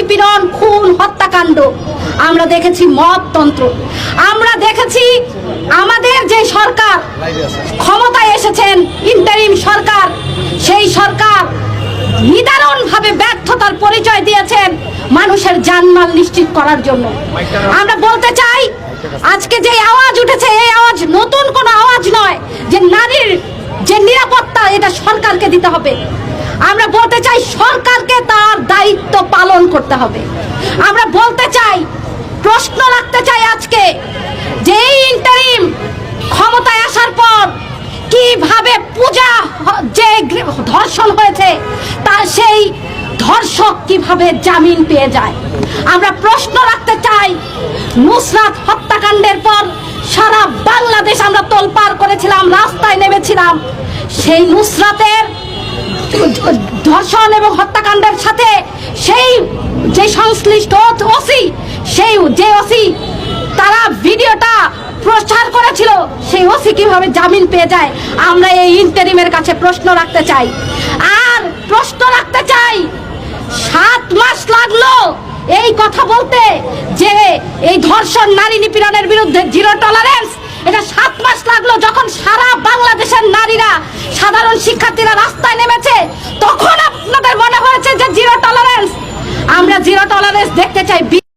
নিপীড়ন, খুন, হত্যাকাণ্ড, আমরা দেখেছি মবতন্ত্র, আমরা দেখেছি আমাদের যে সরকার ক্ষমতায় এসেছেন, ইন্টারিম সরকার, সেই সরকার নিদারুণভাবে ব্যর্থতার পরিচয় দিয়েছেন মানুষের জানমাল নিশ্চিত করার জন্য। আমরা বলতে চাই, আজকে যে আওয়াজ উঠেছে, এই আওয়াজ নতুন কোনো আওয়াজ নয় যে নারীর যে নিরাপত্তা এটা সরকারকে দিতে হবে। আমরা বলতে চাই সরকারকে তার দায়িত্ব পালন করতে হবে। আমরা বলতে চাই, প্রশ্ন রাখতে চাই আজকে যে এই ইন্টারিম ক্ষমতায় আসার পর কিভাবে পূজা যে ধর্ষণ হয়েছে তার সেই ধর্ষক কিভাবে জামিন পেয়ে যায়। আমরা প্রশ্ন রাখতে চাই, নুসরাত হত্যাকাণ্ডের পর সারা বাংলাদেশ আমরা তোলপাড় করেছিলাম, রাস্তায় নেমেছিলাম। সেই নুসরাতের ধর্ষণ এবং হত্যাকাণ্ডের সাথে সেই যে সংশ্লিষ্ট ওসি, সেই যে ওসি তারা ভিডিওটা প্রচার করেছিল, সেই ওসি কিভাবে জামিন পেয়ে যায়। আমরা এই ইন্টারিমের কাছে প্রশ্ন রাখতে চাই। আর প্রশ্ন রাখতে চাই, 7 মাস লাগলো এই কথা বলতে যে এই ধর্ষণ, নারী নিপীড়নের বিরুদ্ধে জিরো টলারেন্স, এটা 7 মাস লাগলো যখন সারা বাংলাদেশের নারীরা, সাধারণ শিক্ষার্থীরা রাস্তায় নেমেছে, তখন আপনাদের মনে হয়েছে যে জিরো টলারেন্স। আমরা জিরো টলারেন্স দেখতে চাই।